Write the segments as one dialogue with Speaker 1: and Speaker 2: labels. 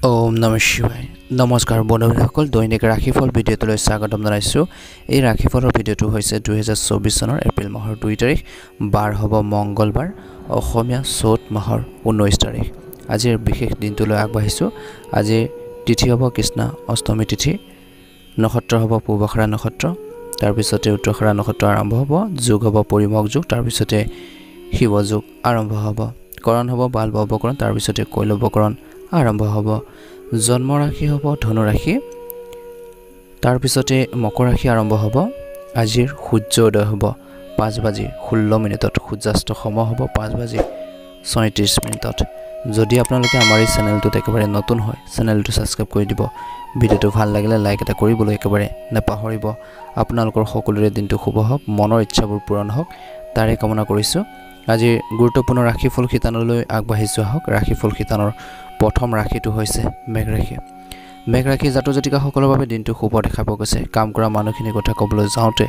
Speaker 1: ওম নমঃ শিৱায় নমস্কাৰ বন্ধুসকল দৈনিক ৰাশিফল ভিডিঅ'টোলৈ স্বাগতম জনাইছো এই ৰাশিফলৰ ভিডিঅ'টো হৈছে 2024 চনৰ এপ্ৰিল মাহৰ 2 তাৰিখ বাৰ হ'ব মঙ্গলবাৰ অসমীয়া চ'ত মাহৰ 19 তাৰিখ আজিৰ বিশেষ দিনটোলৈ আগবাঢ়িছো আজি তিথি হ'ব কৃষ্ণা অষ্টমী তিথি নক্ষত্ৰ হ'ব পূৰ্বাষাঢ়া নক্ষত্ৰ তাৰ পিছতে উত্তৰাষাঢ়া নক্ষত্ৰ আৰম্ভ হ'ব যোগ হ'ব পৰিমক যোগ তাৰ পিছতে শিৱ যোগ আৰম্ভ হ'ব কৰণ হ'ব বালবকৰণ তাৰ পিছতে কৈলবকৰণ আৰম্ভ হ'ব জন্ম ৰাশি হ'ব ধনু ৰাশি তাৰ পিছতে মকৰ ৰাশি আৰম্ভ হ'ব আজিৰ সূৰ্য উদয় হ'ব 5:16 সূৰ্যাস্ত সময় হ'ব 5:34 যদি আপোনালোকে আমাৰ এই চেনেলটোত একেবাৰে নতুন হয় চেনেলটো সাবস্ক্ৰাইব কৰি দিব ভিডিঅ'টো ভাল লাগিলে লাইক এটা কৰিবলৈ একেবাৰে নাপাহৰিব আপোনালোকৰ সকলোৰে দিনটো শুভ হওক মনৰ ইচ্ছাবোৰ পূৰণ হওক তাৰে কামনা কৰিছো আজি গুৰুত্বপূৰ্ণ ৰাশিফল খিতানলৈ আগবাঢ়িছো হওক ৰাশিফল খিতানৰ প্ৰথম ৰাশিটো হৈছে মেঘ ৰাশি মেঘ ৰাশি জাতক-জাতিকাসকলৰ বাবে দিনটো শুভ দেখা পোৱা গৈছে কাম কৰা মানুহখিনিৰ কথা ক'বলৈ যাওঁতে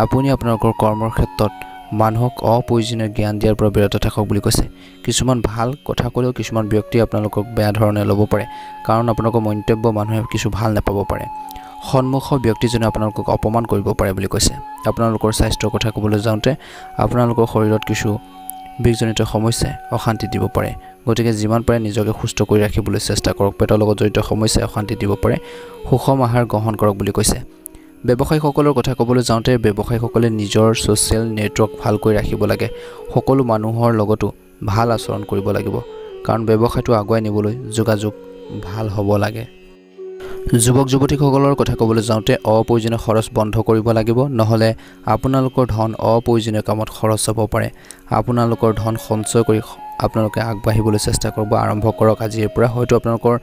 Speaker 1: আপুনি আপোনালোকৰ কৰ্মৰ ক্ষেত্ৰত মানুহক অপ্ৰয়োজনীয় জ্ঞান দিয়াৰ পৰা বিৰত থাকক বুলি কৈছে কিছুমান ভাল কথা ক'লেও কিছুমান ব্যক্তি আপোনালোকক বেয়া ধৰণে ল'ব পাৰে কাৰণ আপোনালোকৰ মন্তব্য মানুহে কিছু ভাল নাপাব পাৰে সন্মুখৰ ব্যক্তিজনে আপোনালোকক অপমান কৰিব পাৰে বুলি কৈছে আপোনালোকৰ স্বাস্থ্যৰ কথা ক'বলৈ যাওঁতে আপোনালোকৰ শৰীৰত কিছু বিজনিত সমস্যাই অশান্তি দিব পাৰে গতিকে যিমান পাৰে নিজকে সুস্থ কৰি ৰাখিবলৈ চেষ্টা কৰক পেটৰ লগত জড়িত সমস্যাই অশান্তি দিব পাৰে সুষম আহাৰ গ্ৰহণ কৰক বুলি কৈছে ব্যৱসায়ীসকলৰ কথা ক'বলৈ যাওঁতে ব্যৱসায়ীসকলে নিজৰ সোশ্যাল নেটৱৰ্ক ভালকৈ ৰাখিব লাগে সকলো মানুহৰ লগতো ভাল আচৰণ কৰিব লাগিব কাৰণ ব্যৱসায়টো আগুৱাই নিবলৈ যোগাযোগ ভাল হ'ব লাগে যুৱক যুৱতীসকলৰ কথা ক'বলৈ যাওঁতে অপ্ৰয়োজনীয় খৰচ বন্ধ কৰিব লাগিব নহলে আপোনালোকৰ ধন অপ্ৰয়োজনীয় কামত খৰচ হ'ব পাৰে আপোনালোকৰ ধন সঞ্চয় কৰি আপোনালোকে আগবাঢ়িবলৈ চেষ্টা কৰিব আৰম্ভ কৰক আজিৰ পৰা হয়তো আপোনালোকৰ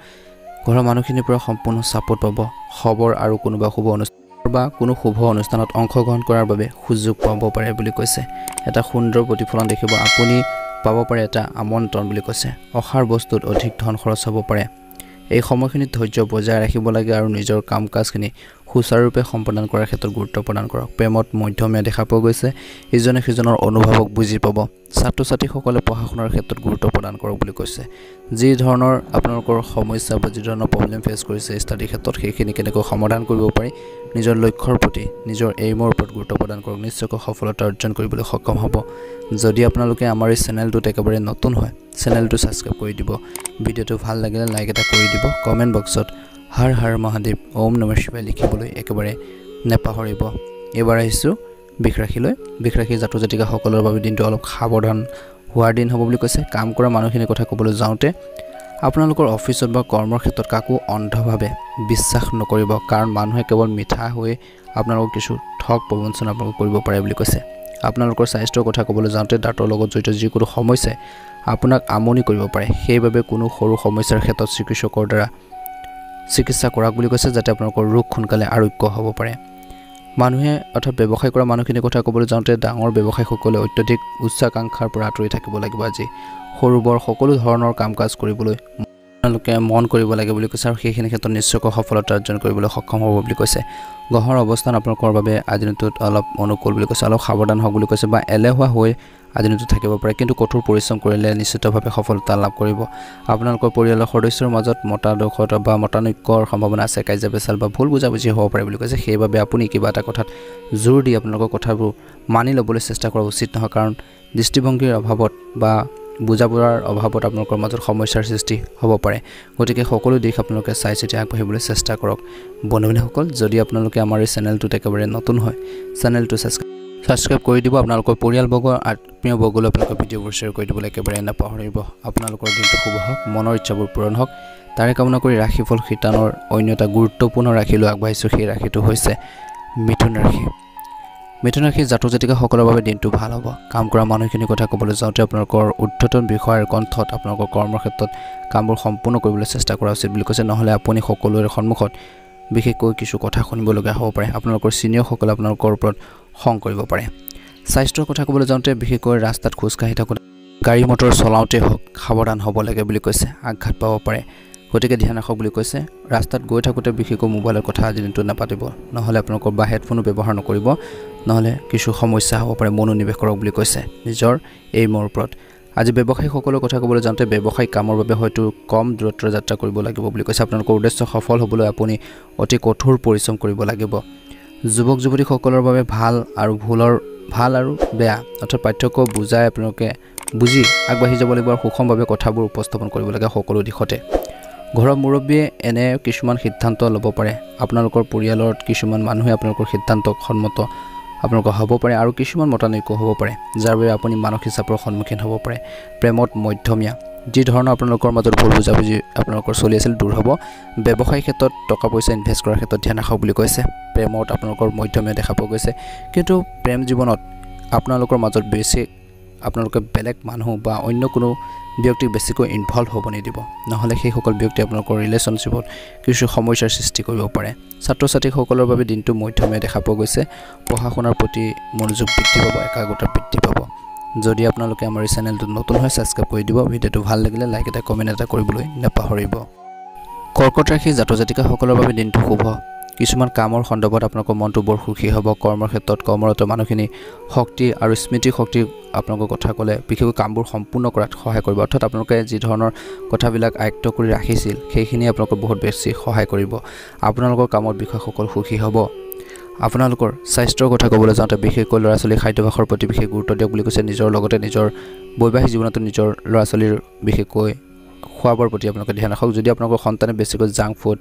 Speaker 1: ঘৰৰ মানুহখিনিৰ পৰা সম্পূৰ্ণ সাপোৰ্ট পাব খবৰ আৰু কোনোবা শুভ অনুষ্ঠান বা কোনো শুভ অনুষ্ঠানত অংশগ্ৰহণ কৰাৰ বাবে সুযোগ পাব পাৰে বুলি কৈছে এটা সুন্দৰ প্ৰতিফলন দেখিব আপুনি পাব পাৰে এটা আমন্ত্ৰণ বুলি কৈছে অখাৰ বস্তুত অধিক ধন খৰচ হ'ব পাৰে এই সময়খিনিত ধৈৰ্য বজাই ৰাখিব লাগে আৰু নিজৰ কাম-কাজখিনি সুচাৰুৰূপে সম্পাদন কৰাৰ ক্ষেত্ৰত গুৰুত্ব প্ৰদান কৰক প্ৰেমত মধ্যমীয়া দেখা পোৱা গৈছে ইজনে সিজনৰ অনুভৱক বুজি পাব ছাত্ৰ-ছাত্ৰীসকলে পঢ়া-শুনাৰ ক্ষেত্ৰত গুৰুত্ব প্ৰদান কৰক বুলি কৈছে যি ধৰণৰ আপোনালোকৰ সমস্যা বা যি ধৰণৰ প্ৰব্লেম ফেচ কৰিছে ষ্টাডি ক্ষেত্ৰত সেইখিনি কেনেকৈ সমাধান কৰিব পাৰি নিজৰ লক্ষ্যৰ প্ৰতি নিজৰ এইমৰ ওপৰত গুৰুত্ব প্ৰদান কৰক নিশ্চয়কৈ সফলতা অৰ্জন কৰিবলৈ সক্ষম হ'ব যদি আপোনালোকে আমাৰ এই চেনেলটোত একেবাৰে নতুন হয় চেনেলটো সাবস্ক্ৰাইব কৰি দিব ভিডিঅ'টো ভাল লাগিলে লাইক এটা কৰি দিব কমেন্ট বক্সত হৰ হৰ মহাদেৱ ওম নমঃ শিৱায় লিখিবলৈ একেবাৰে নাপাহৰিব এবাৰ আহিছো বৃষ ৰাশি জাতক-জাতিকাসকলৰ বাবে দিনটো অলপ সাৱধান হোৱাৰ দিন হ'ব বুলি কৈছে কাম কৰা মানুহখিনিৰ কথা ক'বলৈ যাওঁতে আপোনালোকৰ অফিচত বা কৰ্মৰ ক্ষেত্ৰত কাকো অন্ধভাৱে বিশ্বাস নকৰিব কাৰণ মানুহে কেৱল মিঠা হৈ আপোনালোকক কিছু ঠগ প্ৰবঞ্চনা আপোনালোকক কৰিব পাৰে বুলি কৈছে আপোনালোকৰ স্বাস্থ্যৰ কথা ক'বলৈ যাওঁতে দাঁতৰ লগত জড়িত যিকোনো সমস্যাই আপোনাক আমনি কৰিব পাৰে সেইবাবে কোনো সৰু সমস্যাৰ ক্ষেত্ৰত চিকিৎসকৰ দ্বাৰা চিকিৎসা কৰক বুলি কৈছে যাতে আপোনালোকৰ ৰোগ সোনকালে আৰোগ্য হ'ব পাৰে মানুহে অৰ্থাৎ ব্যৱসায় কৰা মানুহখিনিৰ কথা ক'বলৈ যাওঁতে ডাঙৰ ব্যৱসায়ীসকলে অত্যধিক উচ্চাকাংক্ষাৰ পৰা আঁতৰি থাকিব লাগিব আজি সৰু বৰ সকলো ধৰণৰ কাম-কাজ কৰিবলৈ আপোনালোকে মন কৰিব লাগে বুলি কৈছে আৰু সেইখিনি ক্ষেত্ৰত নিশ্চয়কৈ সফলতা অৰ্জন কৰিবলৈ সক্ষম হ'ব বুলি কৈছে গ্ৰহৰ অৱস্থান আপোনালোকৰ বাবে আজি দিনটোত অলপ অনুকূল বুলি কৈছে অলপ সাৱধান হওক বুলি কৈছে বা এলেহুৱা হৈ আজি দিনটোত থাকিব পাৰে কিন্তু কঠোৰ পৰিশ্ৰম কৰিলে নিশ্চিতভাৱে সফলতা লাভ কৰিব আপোনালোকৰ পৰিয়ালৰ সদস্যৰ মাজত মতাদৰ্শতা বা মতানৈক্যৰ সম্ভাৱনা আছে কাজিয়া পেচাল বা ভুল বুজাবুজি হ'ব পাৰে বুলি কৈছে সেইবাবে আপুনি কিবা এটা কথাত জোৰ দি আপোনালোকৰ কথাবোৰ মানি ল'বলৈ চেষ্টা কৰা উচিত নহয় কাৰণ দৃষ্টিভংগীৰ অভাৱত বা বুজাবুজাৰ অভাৱত আপোনালোকৰ মাজত সমস্যাৰ সৃষ্টি হ'ব পাৰে গতিকে সকলো দিশ আপোনালোকে চাই চিতি আগবাঢ়িবলৈ চেষ্টা কৰক বন্ধুসকল যদি আপোনালোকে আমাৰ এই চেনেলটোত একেবাৰে নতুন হয় চেনেলটো সাবস্ক্ৰাইব কৰি দিব আপোনালোকৰ পৰিয়ালবৰ্গ আত্মীয় বৰ্গলৈ আপোনালোকৰ ভিডিঅ'বোৰ শ্বেয়াৰ কৰি দিবলৈ একেবাৰে নাপাহৰিব আপোনালোকৰ দিনটো শুভ হওক মনৰ ইচ্ছাবোৰ পূৰণ হওক তাৰে কামনা কৰি ৰাশিফল খিতানৰ অন্য এটা গুৰুত্বপূৰ্ণ ৰাশিলৈ আগবাঢ়িছোঁ সেই ৰাশিটো হৈছে মিথুন ৰাশি জাতক-জাতিকাসকলৰ বাবে দিনটো ভাল হ'ব কাম কৰা মানুহখিনিৰ কথা ক'বলৈ যাওঁতে আপোনালোকৰ উদ্ধতন বিষয়ৰ কণ্ঠত আপোনালোকৰ কৰ্মৰ ক্ষেত্ৰত কামবোৰ সম্পূৰ্ণ কৰিবলৈ চেষ্টা কৰা উচিত বুলি কৈছে নহ'লে আপুনি সকলোৰে সন্মুখত বিশেষকৈ কিছু কথা শুনিবলগীয়া হ'ব পাৰে আপোনালোকৰ চিনিয়ৰসকলে আপোনালোকৰ ওপৰত খং কৰিব পাৰে স্বাস্থ্যৰ কথা ক'বলৈ যাওঁতে বিশেষকৈ ৰাস্তাত খোজকাঢ়ি থাকোঁতে গাড়ী মটৰ চলাওঁতে হওক সাৱধান হ'ব লাগে বুলি কৈছে আঘাত পাব পাৰে গতিকে ধ্যান ৰাখক বুলি কৈছে ৰাস্তাত গৈ থাকোঁতে বিশেষকৈ মোবাইলৰ কথা আজি দিনটো নাপাতিব নহ'লে আপোনালোকৰ বা হেডফোনো ব্যৱহাৰ নকৰিব নহ'লে কিছু সমস্যা হ'ব পাৰে মনোনিৱেশ কৰক বুলি কৈছে নিজৰ এইমৰ ওপৰত আজি ব্যৱসায়ীসকলৰ কথা ক'বলৈ যাওঁতে ব্যৱসায়িক কামৰ বাবে হয়তো কম দূৰত্বৰ যাত্ৰা কৰিব লাগিব বুলি কৈছে আপোনালোকৰ উদ্দেশ্য সফল হ'বলৈ আপুনি অতি কঠোৰ পৰিশ্ৰম কৰিব লাগিব যুৱক যুৱতীসকলৰ বাবে ভাল আৰু বেয়া অৰ্থাৎ পাঠ্যক্য বুজাই আপোনালোকে বুজি আগবাঢ়ি যাব লাগিব আৰু সুষমভাৱে কথাবোৰ উপস্থাপন কৰিব লাগে সকলো দিশতে ঘৰৰ মুৰব্বীয়ে এনে কিছুমান সিদ্ধান্ত ল'ব পাৰে আপোনালোকৰ পৰিয়ালৰ কিছুমান মানুহে আপোনালোকৰ সিদ্ধান্তক সন্মত আপোনালোকৰ হ'ব পাৰে আৰু কিছুমান মতানৈক্য হ'ব পাৰে যাৰ বাবে আপুনি মানসিক চাপৰ সন্মুখীন হ'ব পাৰে প্ৰেমত মধ্যমীয়া যি ধৰণৰ আপোনালোকৰ মাজত ভুল বুজাবুজি আপোনালোকৰ চলি আছিল দূৰ হ'ব ব্যৱসায়িক ক্ষেত্ৰত টকা পইচা ইনভেষ্ট কৰাৰ ক্ষেত্ৰত ধ্যান ৰাখক বুলি কৈছে প্ৰেমত আপোনালোকৰ মধ্যমীয়া দেখা পোৱা গৈছে কিন্তু প্ৰেম জীৱনত আপোনালোকৰ মাজত বেছি আপোনালোকে বেলেগ মানুহ বা অন্য কোনো ব্যক্তিক বেছিকৈ ইনভলভ হ'ব নিদিব নহ'লে সেই সকল ব্যক্তি আপোনালোকৰ ৰিলেশ্যনশ্বিপত কিছু সমস্যাৰ সৃষ্টি কৰিব পাৰে ছাত্ৰ ছাত্ৰীসকলৰ বাবে দিনটো মধ্যমীয়া দেখা পোৱা গৈছে পঢ়া শুনাৰ প্ৰতি মনোযোগ বৃদ্ধি পাব একাগ্ৰতা বৃদ্ধি পাব যদি আপোনালোকে আমাৰ এই চেনেলটো নতুন হয় সাবস্ক্ৰাইব কৰি দিব ভিডিঅ'টো ভাল লাগিলে লাইক এটা কমেন্ট এটা কৰিবলৈ নাপাহৰিব কৰ্কট ৰাশি জাতক জাতিকাসকলৰ বাবে দিনটো শুভ কিছুমান কামৰ সন্দৰ্ভত আপোনালোকৰ মনটো বৰ সুখী হ'ব কৰ্মৰ ক্ষেত্ৰত কৰ্মৰত মানুহখিনি শক্তি আৰু স্মৃতি শক্তি আপোনালোকৰ কথা ক'লে বিশেষকৈ কামবোৰ সম্পূৰ্ণ কৰাত সহায় কৰিব অৰ্থাৎ আপোনালোকে যি ধৰণৰ কথাবিলাক আয়ত্ত কৰি ৰাখিছিল সেইখিনি আপোনালোকৰ বহুত বেছি সহায় কৰিব আপোনালোকৰ কামৰ বিষয়সকল সুখী হ'ব আপোনালোকৰ স্বাস্থ্যৰ কথা ক'বলৈ যাওঁতে বিশেষকৈ ল'ৰা ছোৱালী খাদ্যাভ্যাসৰ প্ৰতি বিশেষ গুৰুত্ব দিয়ক বুলি কৈছে নিজৰ লগতে নিজৰ বৈবাহিক জীৱনতো নিজৰ ল'ৰা ছোৱালীৰ বিশেষকৈ খোৱাবৰ প্ৰতি আপোনালোকে ধ্যান ৰাখক যদি আপোনালোকৰ সন্তানে বেছিকৈ জাংক ফুড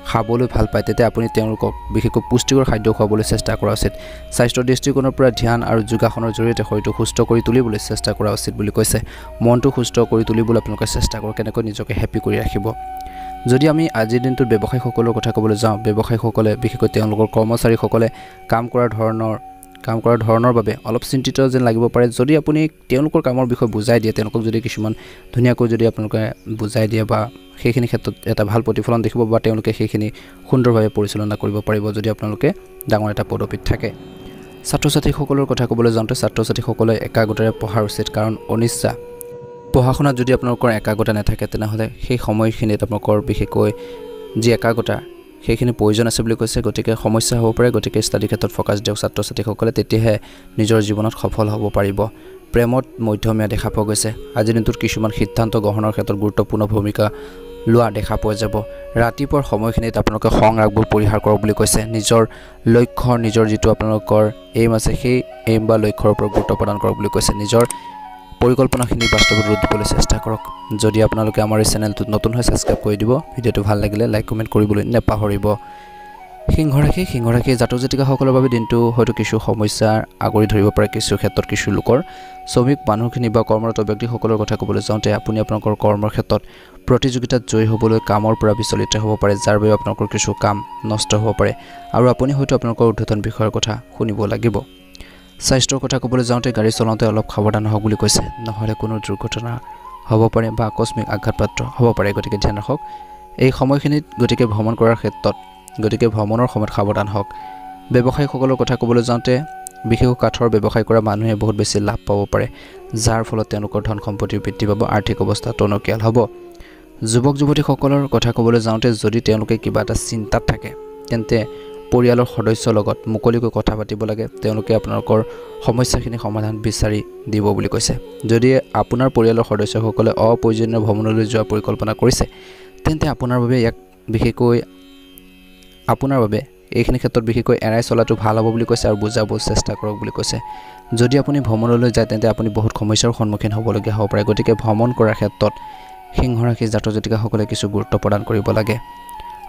Speaker 1: খাবলৈ ভাল পায় তেতিয়া আপুনি তেওঁলোকক বিশেষকৈ পুষ্টিকৰ খাদ্য খুৱাবলৈ চেষ্টা কৰা উচিত স্বাস্থ্যৰ দৃষ্টিকোণৰ পৰা ধ্যান আৰু যোগাসনৰ জৰিয়তে শৰীৰটো সুস্থ কৰি তুলিবলৈ চেষ্টা কৰা উচিত বুলি কৈছে মনটো সুস্থ কৰি তুলিবলৈ আপোনালোকে চেষ্টা কৰক কেনেকৈ নিজকে হেপি কৰি ৰাখিব যদি আমি আজিৰ দিনটোত ব্যৱসায়ীসকলৰ কথা ক'বলৈ যাওঁ ব্যৱসায়ীসকলে বিশেষকৈ তেওঁলোকৰ কৰ্মচাৰীসকলে কাম কৰাৰ ধৰণৰ বাবে অলপ চিন্তিত যেন লাগিব পাৰে যদি আপুনি তেওঁলোকৰ কামৰ বিষয়ে বুজাই দিয়ে তেওঁলোকক যদি কিছুমান ধুনীয়াকৈ যদি আপোনালোকে বুজাই দিয়ে বা সেইখিনি ক্ষেত্ৰত এটা ভাল প্ৰতিফলন দেখিব বা তেওঁলোকে সেইখিনি সুন্দৰভাৱে পৰিচালনা কৰিব পাৰিব যদি আপোনালোকে ডাঙৰ এটা পদবীত থাকে ছাত্ৰ ছাত্ৰীসকলৰ কথা ক'বলৈ যাওঁতে ছাত্ৰ ছাত্ৰীসকলে একাগ্ৰতাৰে পঢ়াৰ উচিত কাৰণ অনিচ্ছা পঢ়া শুনাত যদি আপোনালোকৰ একাগ্ৰতা নাথাকে তেনেহ'লে সেই সময়খিনিত আপোনালোকৰ বিশেষকৈ যি একাগ্ৰতা সেইখিনি প্ৰয়োজন আছে বুলি কৈছে গতিকে সমস্যা হ'ব পাৰে গতিকে ষ্টাডি ক্ষেত্ৰত ফ'কাছ দিয়ক ছাত্ৰ ছাত্ৰীসকলে তেতিয়াহে নিজৰ জীৱনত সফল হ'ব পাৰিব প্ৰেমত মধ্যমীয়া দেখা পোৱা গৈছে আজিৰ দিনটোত কিছুমান সিদ্ধান্ত গ্ৰহণৰ ক্ষেত্ৰত গুৰুত্বপূৰ্ণ ভূমিকা লোৱা দেখা পোৱা যাব ৰাতিপুৱাৰ সময়খিনিত আপোনালোকে খং ৰাগবোৰ পৰিহাৰ কৰক বুলি কৈছে নিজৰ লক্ষ্য নিজৰ যিটো আপোনালোকৰ এইম আছে সেই এইম বা লক্ষ্যৰ ওপৰত গুৰুত্ব প্ৰদান কৰক বুলি কৈছে নিজৰ পৰিকল্পনাখিনি বাস্তৱত ৰূপ দিবলৈ চেষ্টা কৰক যদি আপোনালোকে আমাৰ এই চেনেলটোত নতুন হয় সাবস্ক্ৰাইব কৰি দিব ভিডিঅ'টো ভাল লাগিলে লাইক কমেন্ট কৰিবলৈ নাপাহৰিব সিংহ ৰাশি জাতক জাতিকাসকলৰ বাবে দিনটো হয়তো কিছু সমস্যাৰ আগৰি ধৰিব পাৰে কিছু ক্ষেত্ৰত কিছু লোকৰ শ্ৰমিক মানুহখিনি বা কৰ্মৰত ব্যক্তিসকলৰ কথা ক'বলৈ যাওঁতে আপুনি আপোনালোকৰ কৰ্মৰ ক্ষেত্ৰত প্ৰতিযোগিতাত জয়ী হ'বলৈ কামৰ পৰা বিচলিত হ'ব পাৰে যাৰ বাবে আপোনালোকৰ কিছু কাম নষ্ট হ'ব পাৰে আৰু আপুনি হয়তো আপোনালোকৰ ঊৰ্ধ্বতন বিষয়ৰ কথা শুনিব লাগিব স্বাস্থ্যৰ কথা ক'বলৈ যাওঁতে গাড়ী চলাওঁতে অলপ সাৱধান হওক বুলি কৈছে নহ'লে কোনো দুৰ্ঘটনা হ'ব পাৰে বা আকস্মিক আঘাতপ্ৰাপ্ত হ'ব পাৰে গতিকে ধ্যান ৰাখক এই সময়খিনিত গতিকে ভ্ৰমণৰ সময়ত সাৱধান হওক ব্যৱসায়ীসকলৰ কথা ক'বলৈ যাওঁতে বিশেষকৈ কাঠৰ ব্যৱসায় কৰা মানুহে বহুত বেছি লাভ পাব পাৰে যাৰ ফলত তেওঁলোকৰ ধন সম্পত্তি বৃদ্ধি পাব আৰ্থিক অৱস্থা টনকিয়াল হ'ব যুৱক যুৱতীসকলৰ কথা ক'বলৈ যাওঁতে যদি তেওঁলোকে কিবা এটা চিন্তাত থাকে তেন্তে পৰিয়ালৰ সদস্যৰ লগত মুকলিকৈ কথা পাতিব লাগে তেওঁলোকে আপোনালোকৰ সমস্যাখিনি সমাধান বিচাৰি দিব বুলি কৈছে যদি আপোনাৰ পৰিয়ালৰ সদস্যসকলে অপ্ৰয়োজনীয় ভ্ৰমণলৈ যোৱাৰ পৰিকল্পনা কৰিছে তেন্তে আপোনাৰ বাবে এইখিনি ক্ষেত্ৰত বিশেষকৈ এৰাই চলাটো ভাল হ'ব বুলি কৈছে আৰু বুজাব চেষ্টা কৰক বুলি কৈছে যদি আপুনি ভ্ৰমণলৈ যায় তেন্তে আপুনি বহুত সমস্যাৰ সন্মুখীন হ'বলগীয়া হ'ব পাৰে গতিকে ভ্ৰমণ কৰাৰ ক্ষেত্ৰত সিংহ ৰাশি জাতক জাতিকাসকলে কিছু গুৰুত্ব প্ৰদান কৰিব লাগে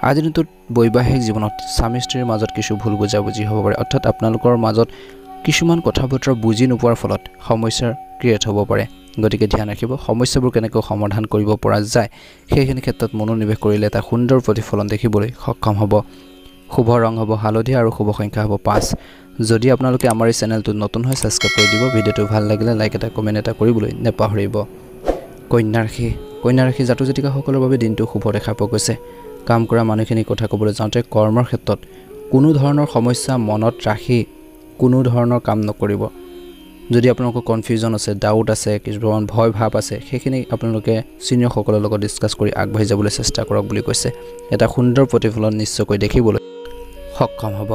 Speaker 1: আজিৰ দিনটোত বৈবাহিক জীৱনত স্বামী স্ত্ৰীৰ মাজত কিছু ভুল বুজাবুজি হ'ব পাৰে অৰ্থাৎ আপোনালোকৰ মাজত কিছুমান কথা বতৰা বুজি নোপোৱাৰ ফলত সমস্যাৰ ক্ৰিয়েট হ'ব পাৰে গতিকে ধ্যান ৰাখিব সমস্যাবোৰ কেনেকৈ সমাধান কৰিব পৰা যায় সেইখিনি ক্ষেত্ৰত মনোনিৱেশ কৰিলে এটা সুন্দৰ প্ৰতিফলন দেখিবলৈ সক্ষম হ'ব শুভ ৰং হ'ব হালধীয়া আৰু শুভ সংখ্যা হ'ব 5 যদি আপোনালোকে আমাৰ এই চেনেলটোত নতুন হয় সাবস্ক্ৰাইব কৰি দিব ভিডিঅ'টো ভাল লাগিলে লাইক এটা কমেন্ট এটা কৰিবলৈ নাপাহৰিব কন্যা ৰাশি জাতক জাতিকাসকলৰ বাবে দিনটো শুভ দেখা পোৱা গৈছে কাম কৰা মানুহখিনি কথা ক'বলৈ যাওঁতে কৰ্মৰ ক্ষেত্ৰত কোনো ধৰণৰ সমস্যা মনত ৰাখি কোনো ধৰণৰ কাম নকৰিব যদি আপোনালোকৰ কনফিউজন আছে ডাউট আছে কিছুমান ভয় ভাৱ আছে সেইখিনি আপোনালোকে সিনিয়ৰসকলৰ লগত ডিসকাস কৰি আগবাঢ়ি যাবলৈ চেষ্টা কৰক বুলি কৈছে এটা সুন্দৰ প্ৰতিফলন নিশ্চয়কৈ দেখিবলৈ সক্ষম হ'ব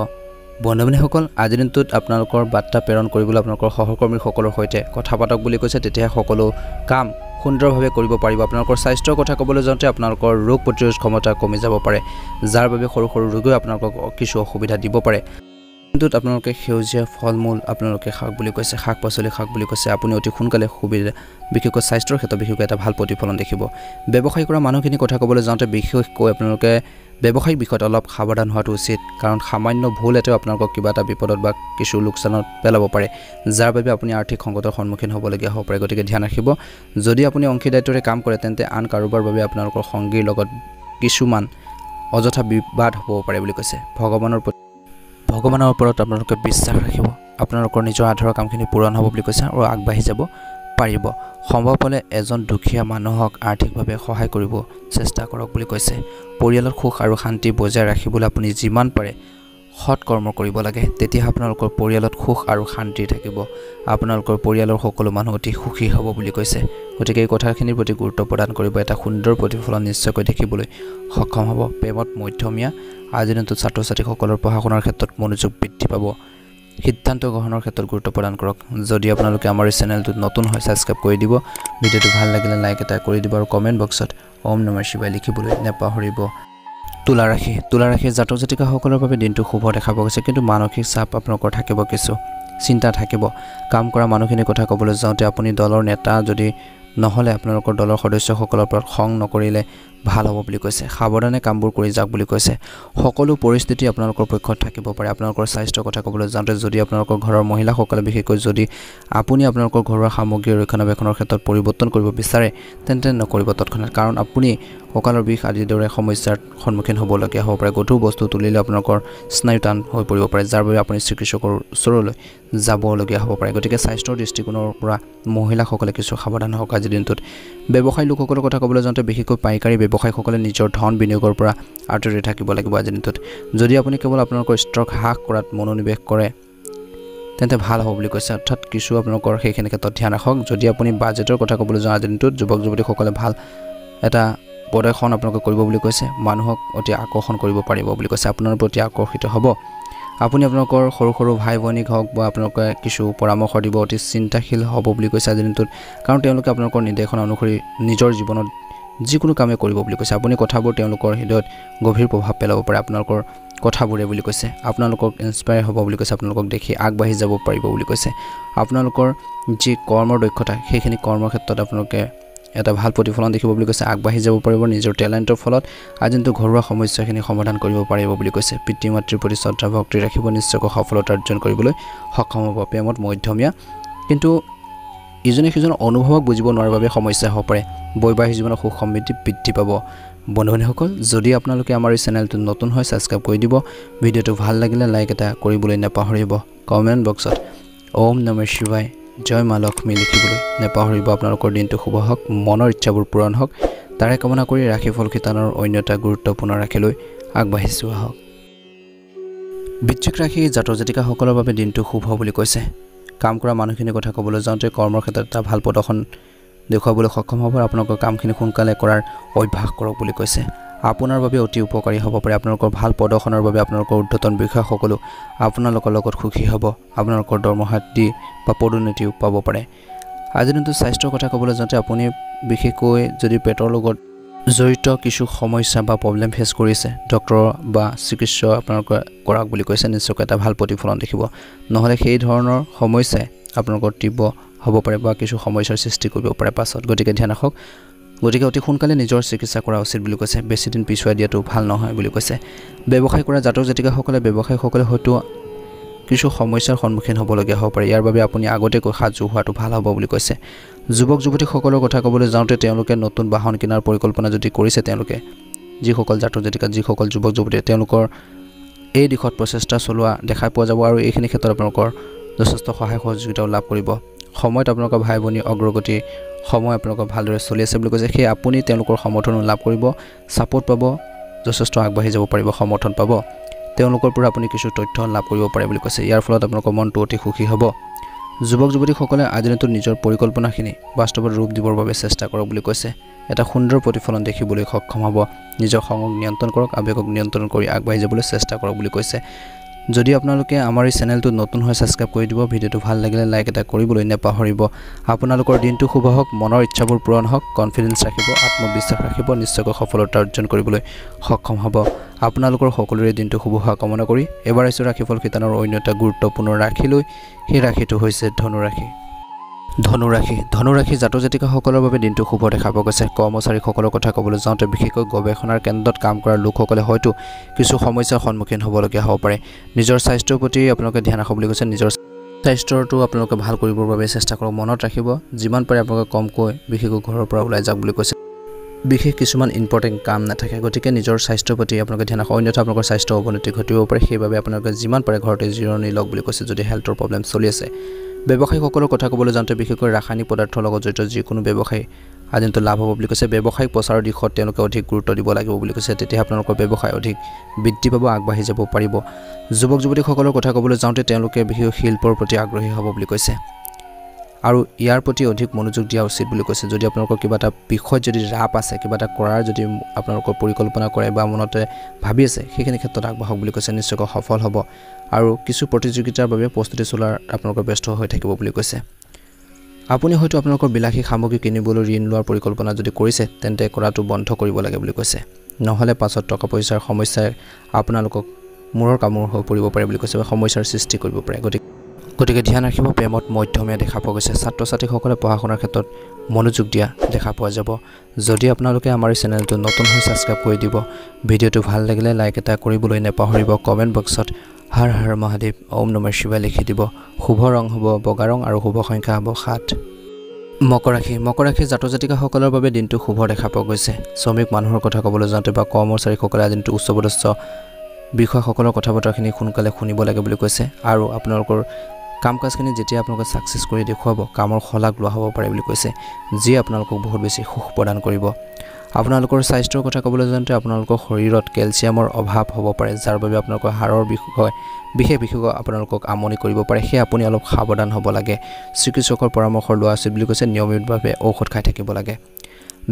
Speaker 1: বন্ধু-বান্ধৱীসকল আজিৰ দিনটোত আপোনালোকৰ বাৰ্তা প্ৰেৰণ কৰিবলৈ আপোনালোকৰ সহকৰ্মীসকলৰ সৈতে কথা পাতক বুলি কৈছে তেতিয়া সকলো কাম সুন্দৰভাৱে কৰিব পাৰিব আপোনালোকৰ স্বাস্থ্যৰ কথা ক'বলৈ যাওঁতে আপোনালোকৰ ৰোগ প্ৰতিৰোধ ক্ষমতা কমি যাব পাৰে যাৰ বাবে সৰু সৰু ৰোগেও আপোনালোকক কিছু অসুবিধা দিব পাৰে কিন্তু আপোনালোকে সেউজীয়া ফলমূল আপোনালোকে খাওক বুলি কৈছে শাক-পাচলি খাওক বুলি কৈছে আপুনি অতি সোনকালে সুবিধা বিশেষকৈ স্বাস্থ্যৰ ক্ষেত্ৰত বিশেষকৈ এটা ভাল প্ৰতিফলন দেখিব ব্যৱসায় কৰা মানুহখিনি কথা ক'বলৈ যাওঁতে বিশেষকৈ আপোনালোকে ব্যৱসায়িক বিষয়ত অলপ সাৱধান হোৱাটো উচিত কাৰণ সামান্য ভুল এটাও আপোনালোকক কিবা এটা বিপদত বা কিছু লোকচানত পেলাব পাৰে যাৰ বাবে আপুনি আৰ্থিক সংকটৰ সন্মুখীন হ'বলগীয়া হ'ব পাৰে গতিকে ধ্যান ৰাখিব যদি আপুনি অংশীদাৰিত্বৰে কাম কৰে তেন্তে আন কাৰোবাৰ বাবে আপোনালোকৰ সংগীৰ লগত কিছুমান অযথা বিবাদ হ'ব পাৰে বুলি কৈছে ভগৱানৰ ওপৰত আপোনালোকে বিশ্বাস ৰাখিব আপোনালোকৰ নিজৰ আধাৰৰ কামখিনি পূৰণ হ'ব বুলি কৈছে আৰু আগবাঢ়ি যাব পাৰিব সম্ভৱ হ'লে এজন দুখীয়া মানুহক আৰ্থিকভাৱে সহায় কৰিব চেষ্টা কৰক বুলি কৈছে পৰিয়ালৰ সুখ আৰু শান্তি বজাই ৰাখিবলৈ আপুনি যিমান পাৰে সৎ কৰ্ম কৰিব লাগে তেতিয়া আপোনালোকৰ পৰিয়ালত সুখ আৰু শান্তি থাকিব আপোনালোকৰ পৰিয়ালৰ সকলো মানুহ অতি সুখী হ'ব বুলি কৈছে গতিকে এই কথাখিনিৰ প্ৰতি গুৰুত্ব প্ৰদান কৰিব এটা সুন্দৰ প্ৰতিফলন নিশ্চয়কৈ দেখিবলৈ সক্ষম হ'ব প্ৰেমত মধ্যমীয়া আজিৰ দিনটোত ছাত্ৰ-ছাত্ৰীসকলৰ পঢ়া শুনাৰ ক্ষেত্ৰত মনোযোগ বৃদ্ধি পাব সিদ্ধান্ত গ্ৰহণৰ ক্ষেত্ৰত গুৰুত্ব প্ৰদান কৰক যদি আপোনালোকে আমাৰ এই চেনেলটোত নতুন হয় সাবস্ক্ৰাইব কৰি দিব ভিডিঅ'টো ভাল লাগিলে লাইক এটা কৰি দিব আৰু কমেন্ট বক্সত ওম নমঃ শিৱায় লিখিবলৈ নাপাহৰিব তুলা ৰাশি জাতক জাতিকাসকলৰ বাবে দিনটো শুভ দেখা পোৱা গৈছে কিন্তু মানসিক চাপ আপোনালোকৰ থাকিব কিছু চিন্তা থাকিব কাম কৰা মানুহখিনিৰ কথা ক'বলৈ যাওঁতে আপুনি দলৰ নেতা যদি নহলে আপোনালোকৰ দলৰ সদস্যসকলৰ ওপৰত খং নকৰিলে ভাল হ'ব বুলি কৈছে সাৱধানে কামবোৰ কৰি যাওক বুলি কৈছে সকলো পৰিস্থিতি আপোনালোকৰ পক্ষত থাকিব পাৰে আপোনালোকৰ স্বাস্থ্যৰ কথা ক'বলৈ যাওঁতে যদি আপোনালোকৰ ঘৰৰ মহিলাসকলে বিশেষকৈ যদি আপুনি আপোনালোকৰ ঘৰুৱা সামগ্ৰী ৰক্ষণাবেক্ষণৰ ক্ষেত্ৰত পৰিৱৰ্তন কৰিব বিচাৰে তেন্তে নকৰিব তৎক্ষণাত কাৰণ আপুনি কঁকালৰ বিষ আদিৰ দৰে সমস্যাৰ সন্মুখীন হ'বলগীয়া হ'ব পাৰে গধুৰ বস্তু তুলিলে আপোনালোকৰ স্নায়ু টান হৈ পৰিব পাৰে যাৰ বাবে আপুনি চিকিৎসকৰ ওচৰলৈ যাবলগীয়া হ'ব পাৰে গতিকে স্বাস্থ্যৰ দৃষ্টিকোণৰ পৰা মহিলাসকলে কিছু সাৱধান হওক আজিৰ দিনটোত ব্যৱসায়ী লোকসকলৰ কথা ক'বলৈ যাওঁতে বিশেষকৈ পাইকাৰী ব্যৱসায়ীসকলে নিজৰ ধন বিনিয়োগৰ পৰা আঁতৰি থাকিব লাগিব আজিৰ দিনটোত যদি আপুনি কেৱল আপোনালোকৰ ষ্টক হ্ৰাস কৰাত মনোনিৱেশ কৰে তেন্তে ভাল হ'ব বুলি কৈছে অৰ্থাৎ কিছু আপোনালোকৰ সেইখিনি ক্ষেত্ৰত ধ্যান ৰাখক যদি আপুনি বাজেটৰ কথা ক'বলৈ যাওঁ আজিৰ দিনটোত যুৱক যুৱতীসকলে ভাল এটা প্ৰদৰ্শন আপোনালোকে কৰিব বুলি কৈছে মানুহক অতি আকৰ্ষণ কৰিব পাৰিব বুলি কৈছে আপোনাৰ প্ৰতি আকৰ্ষিত হ'ব আপুনি আপোনালোকৰ সৰু সৰু ভাই ভনীক হওক বা আপোনালোকে কিছু পৰামৰ্শ দিব অতি চিন্তাশীল হ'ব বুলি কৈছে আজিৰ দিনটোত কাৰণ তেওঁলোকে আপোনালোকৰ নিৰ্দেশনা অনুসৰি নিজৰ জীৱনত যিকোনো কামে কৰিব বুলি কৈছে আপুনি কথাবোৰ তেওঁলোকৰ হৃদয়ত গভীৰ প্ৰভাৱ পেলাব পাৰে আপোনালোকৰ কথাবোৰে বুলি কৈছে আপোনালোকক ইনস্পায়াৰ হ'ব বুলি কৈছে আপোনালোকক দেখি আগবাঢ়ি যাব পাৰিব বুলি কৈছে আপোনালোকৰ যি কৰ্মৰ দক্ষতা সেইখিনি কৰ্মৰ ক্ষেত্ৰত আপোনালোকে এটা ভাল প্ৰতিফলন দেখিব বুলি কৈছে আগবাঢ়ি যাব পাৰিব নিজৰ টেলেণ্টৰ ফলত আজিনটো ঘৰুৱা সমস্যাখিনি সমাধান কৰিব পাৰিব বুলি কৈছে পিতৃ মাতৃৰ প্ৰতি শ্ৰদ্ধা ভক্তি ৰাখিব নিশ্চয়কৈ সফলতা অৰ্জন কৰিবলৈ সক্ষম হ'ব প্ৰেমত মধ্যমীয়া কিন্তু ইজনে সিজনৰ অনুভৱক বুজিব নোৱাৰাৰ বাবে সমস্যা হ'ব পাৰে বৈবাহিক জীৱনৰ সুখ সমৃদ্ধি বৃদ্ধি পাব বন্ধুসকল যদি আপোনালোকে আমাৰ এই চেনেলটো নতুন হয় সাবস্ক্ৰাইব কৰি দিব ভিডিঅ'টো ভাল লাগিলে লাইক এটা কৰিবলৈ নাপাহৰিব কমেন্ট বক্সত ওম নমঃ শিৱায় জয় মা লক্ষ্মী লিখিবলৈ নাপাহৰিব আপোনালোকৰ দিনটো শুভ হওক মনৰ ইচ্ছাবোৰ পূৰণ হওক তাৰে কামনা কৰি ৰাশিফল খিতানৰ অন্যতা গুৰুত্বপূৰ্ণ ৰাখিলৈ আগবাঢ়িছো আহক বৃশ্চিক ৰাশি জাতক জাতিকাসকলৰ বাবে দিনটো শুভ বুলি কৈছে কাম কৰা মানুহখিনিৰ কথা ক'বলৈ যাওঁতে কৰ্মৰ ক্ষেত্ৰত এটা ভাল প্ৰদৰ্শন দেখুৱাবলৈ সক্ষম হ'ব আপোনালোকৰ কামখিনি সোনকালে কৰাৰ অভ্যাস কৰক বুলি কৈছে আপোনাৰ বাবে অতি উপকাৰী হ'ব পাৰে আপোনালোকৰ ভাল প্ৰদৰ্শনৰ বাবে আপোনালোকৰ উদ্ধতন বিষয়াসকলো আপোনালোকৰ লগত সুখী হ'ব আপোনালোকৰ দৰমহা দি বা পদোন্নতিও পাব পাৰে আজিৰ দিনটো স্বাস্থ্যৰ কথা ক'বলৈ যাওঁতে আপুনি বিশেষকৈ যদি পেটৰ লগত জড়িত কিছু সমস্যা বা প্ৰব্লেম ফেচ কৰিছে ডক্টৰ বা চিকিৎসক আপোনালোকে কৰাক বুলি কৈছে নিশ্চয়কৈ এটা ভাল প্ৰতিফলন দেখিব নহলে সেই ধৰণৰ সমস্যাই আপোনালোকৰ তীব্ৰ হ'ব পাৰে বা কিছু সমস্যাৰ সৃষ্টি কৰিব পাৰে পাছত গতিকে ধ্যান ৰাখক গতিকে অতি সোনকালে নিজৰ চিকিৎসা কৰা উচিত বুলি কৈছে বেছি দিন পিছুৱাই দিয়াটো ভাল নহয় বুলি কৈছে ব্যৱসায় কৰা জাতক জাতিকাসকলে ব্যৱসায়ীসকলে হয়তো কিছু সমস্যাৰ সন্মুখীন হ'বলগীয়া হ'ব পাৰে ইয়াৰ বাবে আপুনি আগতেকৈ সাজু হোৱাটো ভাল হ'ব বুলি কৈছে যুৱক যুৱতীসকলৰ কথা ক'বলৈ যাওঁতে তেওঁলোকে নতুন বাহন কিনাৰ পৰিকল্পনা যদি কৰিছে তেওঁলোকে যিসকল জাতক জাতিকা যিসকল যুৱক যুৱতী তেওঁলোকৰ এই দিশত প্ৰচেষ্টা চলোৱা দেখা পোৱা যাব আৰু এইখিনি ক্ষেত্ৰত আপোনালোকৰ যথেষ্ট সহায় সহযোগিতাও লাভ কৰিব সময়ত আপোনালোকৰ ভাই ভনী অগ্ৰগতি সময় আপোনালোকৰ ভালদৰে চলি আছে বুলি কৈছে সেই আপুনি তেওঁলোকৰ সমৰ্থন লাভ কৰিব সাপোৰ্ট পাব যথেষ্ট আগবাঢ়ি যাব পাৰিব সমৰ্থন পাব তেওঁলোকৰ পৰা আপুনি কিছু তথ্য লাভ কৰিব পাৰে বুলি কৈছে ইয়াৰ ফলত আপোনালোকৰ মনটো অতি সুখী হ'ব যুৱক যুৱতীসকলে আজিৰ দিনটোত নিজৰ পৰিকল্পনাখিনি বাস্তৱত ৰূপ দিবৰ বাবে চেষ্টা কৰক বুলি কৈছে এটা সুন্দৰ প্ৰতিফলন দেখিবলৈ সক্ষম হ'ব নিজৰ খঙক নিয়ন্ত্ৰণ কৰক আবেগক নিয়ন্ত্ৰণ কৰি আগবাঢ়ি যাবলৈ চেষ্টা কৰক বুলি কৈছে যদি আপোনালোকে আমাৰ এই চেনেলটো নতুন হয় সাবস্ক্ৰাইব কৰি দিব ভিডিওটো ভাল লাগিলে লাইক এটা কৰিবলৈ নাপাহৰিব আপোনালোকৰ দিনটো শুভ হওক মনৰ ইচ্ছাবোৰ পূৰণ হওক কনফিডেন্স ৰাখিব আত্মবিশ্বাস ৰাখিব নিশ্চয়কৈ সফলতা অৰ্জন কৰিবলৈ সক্ষম হ'ব আপোনালোকৰ সকলোৰে দিনটো শুভ হোৱা কামনা কৰি এবাৰ আইছো ৰাশিফল খিতানৰ অন্য এটা গুৰুত্বপূৰ্ণ ৰাশি লৈ সেই ৰাশিটো হৈছে ধনুৰাশি জাতক জাতিকাসকলৰ বাবে দিনটো শুভ দেখা পোৱা গৈছে কৰ্মচাৰীসকলৰ কথা ক'বলৈ যাওঁতে বিশেষকৈ গৱেষণাৰ কেন্দ্ৰত কাম কৰা লোকসকলে হয়তো কিছু সমস্যাৰ সন্মুখীন হ'বলগীয়া হ'ব পাৰে নিজৰ স্বাস্থ্যৰ প্ৰতি আপোনালোকে ধ্যান ৰাখিব বুলি কৈছে নিজৰ স্বাস্থ্যটো আপোনালোকে ভাল কৰিবৰ বাবে চেষ্টা কৰক মনত ৰাখিব যিমান পাৰে আপোনালোকে কমকৈ বিশেষকৈ ঘৰৰ পৰা ওলাই যাওক বুলি কৈছে বিশেষ কিছুমান ইম্পৰ্টেণ্ট কাম নাথাকে গতিকে নিজৰ স্বাস্থ্যৰ প্ৰতি আপোনালোকে ধ্যান ৰাখক অন্যথা আপোনালোকৰ স্বাস্থ্য অৱনতি ঘটিব পাৰে সেইবাবে আপোনালোকে যিমান পাৰে ঘৰতে জিৰণি লওক বুলি কৈছে যদি হেল্থৰ প্ৰব্লেম চলি আছে ব্যৱসায়ীসকলৰ কথা ক'বলৈ যাওঁতে বিশেষকৈ ৰাসায়নিক পদাৰ্থৰ লগত জড়িত যিকোনো ব্যৱসায়ী আজিনটো লাভ হ'ব বুলি কৈছে ব্যৱসায়িক প্ৰচাৰৰ দিশত তেওঁলোকে অধিক গুৰুত্ব দিব লাগিব বুলি কৈছে তেতিয়া আপোনালোকৰ ব্যৱসায় অধিক বৃদ্ধি পাব আগবাঢ়ি যাব পাৰিব যুৱক যুৱতীসকলৰ কথা ক'বলৈ যাওঁতে তেওঁলোকে বিশেষ শিল্পৰ প্ৰতি আগ্ৰহী হ'ব বুলি কৈছে আৰু ইয়াৰ প্ৰতি অধিক মনোযোগ দিয়া উচিত বুলি কৈছে যদি আপোনালোকৰ কিবা এটা বিষয় যদি ৰাপ আছে কিবা এটা কৰাৰ যদি আপোনালোকৰ পৰিকল্পনা কৰে বা মনতে ভাবি আছে সেইখিনি ক্ষেত্ৰত আগবাঢ়ক বুলি কৈছে নিশ্চয়কৈ সফল হ'ব আৰু কিছু প্ৰতিযোগিতাৰ বাবে প্ৰস্তুতি চলাৰ আপোনালোকৰ ব্যস্ত হৈ থাকিব বুলি কৈছে আপুনি হয়তো আপোনালোকৰ বিলাসী সামগ্ৰী কিনিবলৈ ঋণ লোৱাৰ পৰিকল্পনা যদি কৰিছে তেন্তে কৰাটো বন্ধ কৰিব লাগে বুলি কৈছে নহলে পাছত টকা পইচাৰ সমস্যাই আপোনালোকক মূৰৰ কামোৰ হৈ পৰিব পাৰে বুলি কৈছে সমস্যাৰ সৃষ্টি কৰিব পাৰে গতিকে ধ্যান ৰাখিব প্ৰেমত মধ্যমীয়া দেখা পোৱা গৈছে ছাত্ৰ ছাত্ৰীসকলে পঢ়া শুনাৰ ক্ষেত্ৰত মনোযোগ দিয়া দেখা পোৱা যাব যদি আপোনালোকে আমাৰ এই চেনেলটো নতুন হৈ সাবস্ক্ৰাইব কৰি দিব ভিডিওটো ভাল লাগিলে লাইক এটা কৰিবলৈ নাপাহৰিব কমেন্ট বক্সত হৰ হৰ মহাদেৱ ওম নমঃ শিৱায় লিখি দিব শুভ ৰং হ'ব বগা ৰং আৰু শুভ সংখ্যা হ'ব 7 মকৰাশী জাতক জাতিকাসকলৰ বাবে দিনটো শুভ দেখা পোৱা গৈছে শ্ৰমিক মানুহৰ কথা ক'বলৈ যাওঁতে বা কৰ্মচাৰীসকলে দিনটো উচ্চপদস্থ বিষয়সকলৰ কথা বতৰাখিনি সোনকালে শুনিব লাগে বুলি কৈছে আৰু আপোনালোকৰ কাম কাজখিনি যেতিয়া আপোনালোকে সাকসেস কৰি দেখুৱাব কামৰ খলাক লোৱা হ'ব পাৰে বুলি কৈছে যি আপোনালোকক বহুত বেছি সুখ প্ৰদান কৰিব আপোনালোকৰ স্বাস্থ্যৰ কথা ক'বলৈ যাওঁতে আপোনালোকৰ শৰীৰত কেলছিয়ামৰ অভাৱ হ'ব পাৰে যাৰ বাবে আপোনালোকৰ হাড়ৰ বিশেষ আপোনালোকক আমনি কৰিব পাৰে সেই আপুনি অলপ সাৱধান হ'ব লাগে চিকিৎসকৰ পৰামৰ্শ লোৱা উচিত বুলি কৈছে নিয়মিতভাৱে ঔষধ খাই থাকিব লাগে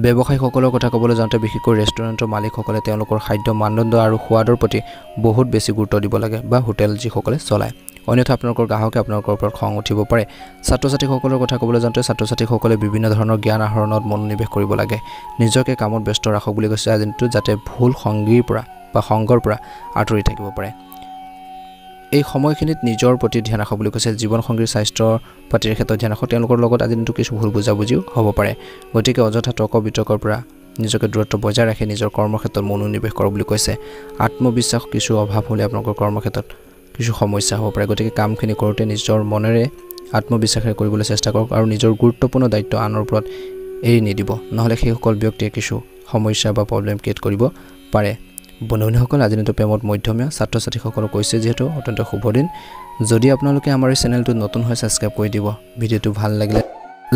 Speaker 1: ব্যৱসায়ীসকলৰ কথা ক'বলৈ যাওঁতে বিশেষকৈ ৰেষ্টুৰেণ্টৰ মালিকসকলে তেওঁলোকৰ খাদ্য মানদণ্ড আৰু সোৱাদৰ প্ৰতি বহুত বেছি গুৰুত্ব দিব লাগে বা হোটেল যিসকলে চলায় অন্যথা আপোনালোকৰ গ্ৰাহকে আপোনালোকৰ ওপৰত খং উঠিব পাৰে ছাত্ৰ ছাত্ৰীসকলৰ কথা ক'বলৈ যাওঁতে ছাত্ৰ ছাত্ৰীসকলে বিভিন্ন ধৰণৰ জ্ঞান আহৰণত মনোনিৱেশ কৰিব লাগে নিজকে কামত ব্যস্ত ৰাখক বুলি কৈছে আজিনটো যাতে ভুল সংগীৰ পৰা বা সংগৰ পৰা আঁতৰি থাকিব পাৰে এই সময়খিনিত নিজৰ প্ৰতি ধ্যান ৰাখক বুলি কৈছে জীৱন সংগীৰ স্বাস্থ্যৰ পাতিৰ ক্ষেত্ৰত ধ্যান ৰাখক তেওঁলোকৰ লগত আজিনটো কিছু ভুল বুজাবুজিও হ'ব পাৰে গতিকে অযথা তৰ্ক বিতৰ্কৰ পৰা নিজকে দূৰত্ব বজাই ৰাখি নিজৰ কৰ্মক্ষেত্ৰত মনোনিৱেশ কৰক বুলি কৈছে আত্মবিশ্বাস কিছু অভাৱ হ'লে আপোনালোকৰ কৰ্মক্ষেত্ৰত কিছু সমস্যা হ'ব পাৰে গতিকে কামখিনি কৰোঁতে নিজৰ মনেৰে আত্মবিশ্বাসেৰে কৰিবলৈ চেষ্টা কৰক আৰু নিজৰ গুৰুত্বপূৰ্ণ দায়িত্ব আনৰ ওপৰত এৰি নিদিব নহলে সেইসকল ব্যক্তিয়ে কিছু সমস্যা বা প্ৰব্লেম ক্ৰিয়েট কৰিব পাৰে বন্ধুসকল আজি দিনটো প্ৰেমত মধ্যমীয়া ছাত্ৰ ছাত্ৰীসকলক কৈছে যিহেতু অত্যন্ত শুভ দিন যদি আপোনালোকে আমাৰ এই চেনেলটো নতুন হৈ সাবস্ক্ৰাইব কৰি দিব ভিডিওটো ভাল লাগিলে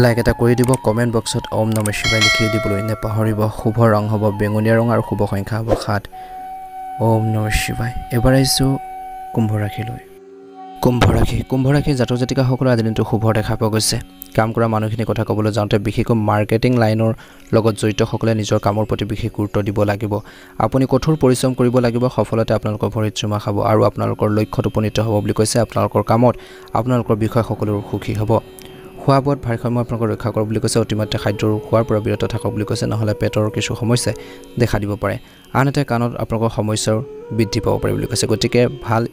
Speaker 1: লাইক এটা কৰি দিব কমেন্ট বক্সত ওম নমঃ শিৱায় লিখি দিবলৈ নাপাহৰিব শুভ ৰং হ'ব বেঙুনীয়া ৰং আৰু শুভ সংখ্যা হ'ব 7 ওম নমঃ শিৱায় এবাৰ আইছো কুম্ভ ৰাশি জাতক জাতিকাসকলৰ আজি দিনটো শুভ দেখা পোৱা গৈছে কাম কৰা মানুহখিনি কথা ক'বলৈ যাওঁতে বিশেষকৈ মাৰ্কেটিং লাইনৰ লগত জড়িতসকলে নিজৰ কামৰ প্ৰতি বিশেষ গুৰুত্ব দিব লাগিব আপুনি কঠোৰ পৰিশ্ৰম কৰিব লাগিব সফলতা আপোনালোকৰ ভৰিত চুমা খাব আৰু আপোনালোকৰ লক্ষ্যত উপনীত হ'ব বুলি কৈছে আপোনালোকৰ কামত আপোনালোকৰ বিষয়সকলৰ সুখী হ'ব খোৱা বোৱাত ভাৰসাম্য আপোনালোকৰ ৰক্ষা কৰক বুলি কৈছে অতিমাত্ৰা খাদ্যৰ খোৱাৰ পৰা বিৰত থাকক বুলি কৈছে নহলে পেটৰ কিছু সমস্যাই দেখা দিব পাৰে আনহাতে কাণত আপোনালোকৰ সমস্যাৰ বৃদ্ধি পাব পাৰে বুলি কৈছে গতিকে ভাল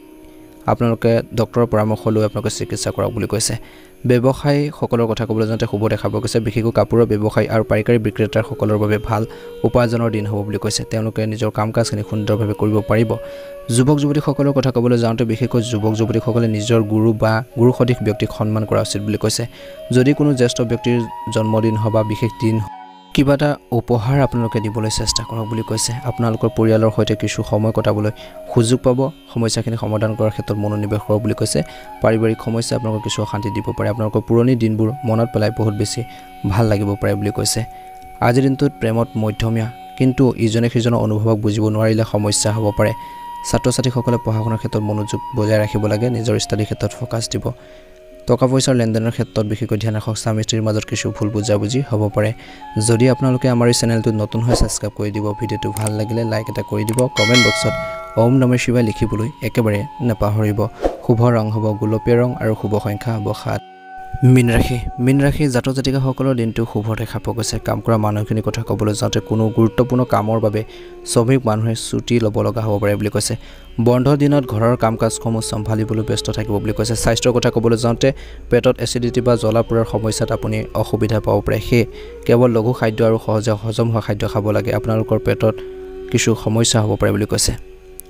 Speaker 1: আপোনালোকে ডক্টৰৰ পৰামৰ্শ লৈ আপোনালোকে চিকিৎসা কৰক বুলি কৈছে ব্যৱসায়ী সকলৰ কথা ক'বলৈ যাওঁতে শুভ দেখা পোৱা গৈছে বিশেষকৈ কাপোৰৰ ব্যৱসায়ী আৰু পাৰিকাৰী বিক্ৰেতাৰ সকলৰ বাবে ভাল উপাৰ্জনৰ দিন হ'ব বুলি কৈছে তেওঁলোকে নিজৰ কাম কাজখিনি সুন্দৰভাৱে কৰিব পাৰিব যুৱক যুৱতীসকলৰ কথা ক'বলৈ যাওঁতে বিশেষকৈ যুৱক যুৱতীসকলে নিজৰ গুৰু বা গুৰু সদৃশ ব্যক্তিক সন্মান কৰা উচিত বুলি কৈছে যদি কোনো জ্যেষ্ঠ ব্যক্তিৰ জন্মদিন হয় বা বিশেষ দিন কিবা এটা উপহাৰ আপোনালোকে দিবলৈ চেষ্টা কৰক বুলি কৈছে আপোনালোকৰ পৰিয়ালৰ সৈতে কিছু সময় কটাবলৈ সুযোগ পাব সমস্যাখিনি সমাধান কৰাৰ ক্ষেত্ৰত মনোনিৱেশ কৰক বুলি কৈছে পাৰিবাৰিক সমস্যা আপোনালোকক কিছু অশান্তি দিব পাৰে আপোনালোকৰ পুৰণি দিনবোৰ মনত পেলাই বহুত বেছি ভাল লাগিব পাৰে বুলি কৈছে আজিৰ দিনটোত প্ৰেমত মধ্যমীয়া কিন্তু ইজনে সিজনৰ অনুভৱক বুজিব নোৱাৰিলে সমস্যা হ'ব পাৰে ছাত্ৰ ছাত্ৰীসকলে পঢ়া শুনাৰ ক্ষেত্ৰত মনোযোগ বজাই ৰাখিব লাগে নিজৰ ষ্টাডি ক্ষেত্ৰত ফোকাস দিব টকা পইচাৰ লেনদেনৰ ক্ষেত্ৰত বিশেষকৈ ধ্যান ৰাখক স্বামী স্ত্ৰীৰ মাজত কিছু ভুল বুজাবুজি হ'ব পাৰে যদি আপোনালোকে আমাৰ এই চেনেলটো নতুন হৈ সাবস্ক্ৰাইব কৰি দিব ভিডিওটো ভাল লাগিলে লাইক এটা কৰি দিব কমেন্ট বক্সত ওম নমঃ শিৱায় লিখিবলৈ একেবাৰে নাপাহৰিব শুভ ৰং হ'ব গোলপীয়া ৰং আৰু শুভ সংখ্যা হ'ব 7 মীন ৰাশি জাতক জাতিকাসকলৰ দিনটো শুভ দেখা পোৱা গৈছে কাম কৰা মানুহখিনিৰ কথা ক'বলৈ যাওঁতে কোনো গুৰুত্বপূৰ্ণ কামৰ বাবে শ্ৰমিক মানুহে ছুটি ল'ব লগা হ'ব পাৰে বুলি কৈছে বন্ধ দিনত ঘৰৰ কাম কাজসমূহ চম্ভালিবলৈ ব্যস্ত থাকিব বুলি কৈছে স্বাস্থ্যৰ কথা ক'বলৈ যাওঁতে পেটত এচিডিটি বা জ্বলা-পোৰাৰ সমস্যাত আপুনি অসুবিধা পাব পাৰে সেই কেৱল লঘু খাদ্য আৰু সহজে হজম হোৱা খাদ্য খাব লাগে আপোনালোকৰ পেটত কিছু সমস্যা হ'ব পাৰে বুলি কৈছে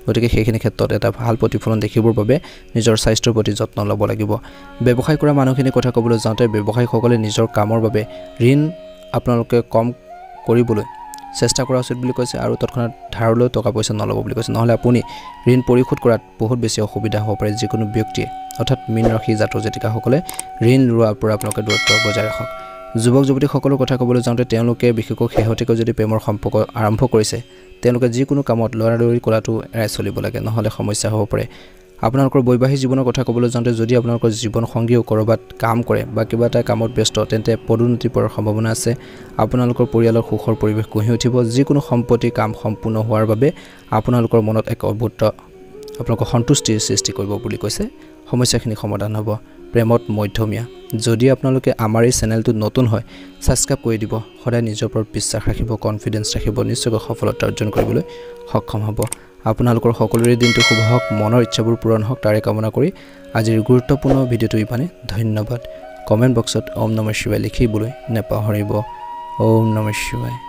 Speaker 1: গতিকে সেইখিনি ক্ষেত্ৰত এটা ভাল প্ৰতিফলন দেখিবৰ বাবে নিজৰ স্বাস্থ্যৰ প্ৰতি যত্ন ল'ব লাগিব ব্যৱসায় কৰা মানুহখিনিৰ কথা ক'বলৈ যাওঁতে ব্যৱসায়ীসকলে নিজৰ কামৰ বাবে ঋণ আপোনালোকে কম কৰিবলৈ চেষ্টা কৰা উচিত বুলি কৈছে আৰু তৎক্ষণাত ধাৰলৈ টকা পইচা নল'ব বুলি কৈছে নহ'লে আপুনি ঋণ পৰিশোধ কৰাত বহুত বেছি অসুবিধা হ'ব পাৰে যিকোনো ব্যক্তিয়ে অৰ্থাৎ মীন ৰাশি জাতক জাতিকাসকলে ঋণ লোৱাৰ পৰা আপোনালোকে দূৰত্ব বজাই ৰাখক যুৱক যুৱতীসকলৰ কথা ক'বলৈ যাওঁতে তেওঁলোকে বিশেষকৈ শেহতীয়াকৈ যদি প্ৰেমৰ সম্পৰ্ক আৰম্ভ কৰিছে তেওঁলোকে যিকোনো কামত লৰালৰি কৰাটো এৰাই চলিব লাগে নহ'লে সমস্যা হ'ব পাৰে আপোনালোকৰ বৈবাহিক জীৱনৰ কথা ক'বলৈ যাওঁতে যদি আপোনালোকৰ জীৱন সংগীও কৰবাত কাম কৰে বা কিবা এটা কামত ব্যস্ত তেন্তে পদোন্নতি পোৱাৰ সম্ভাৱনা আছে আপোনালোকৰ পৰিয়ালৰ সুখৰ পৰিৱেশ গঢ়ি উঠিব যিকোনো সম্পত্তি কাম সম্পূৰ্ণ হোৱাৰ বাবে আপোনালোকৰ মনত এক অদ্ভুত আপোনালোকৰ সন্তুষ্টিৰ সৃষ্টি কৰিব বুলি কৈছে সমস্যাখিনি সমাধান হ'ব প্ৰেমত মধ্যমীয়া যদি আপোনালোকে আমাৰ এই চেনেলটো নতুন হয় সাবস্ক্ৰাইব কৰি দিব সদায় নিজৰ ওপৰত বিশ্বাস ৰাখিব কনফিডেন্স ৰাখিব নিশ্চয়কৈ সফলতা অৰ্জন কৰিবলৈ সক্ষম হ'ব আপোনালোকৰ সকলোৰে দিনটো শুভ হওক মনৰ ইচ্ছাবোৰ পূৰণ হওক তাৰে কামনা কৰি আজিৰ গুৰুত্বপূৰ্ণ ভিডিঅ'টো ইমানে ধন্যবাদ কমেন্ট বক্সত ওম নমঃ শিৱায় লিখিবলৈ নাপাহৰিব ওম নমঃ শিৱায়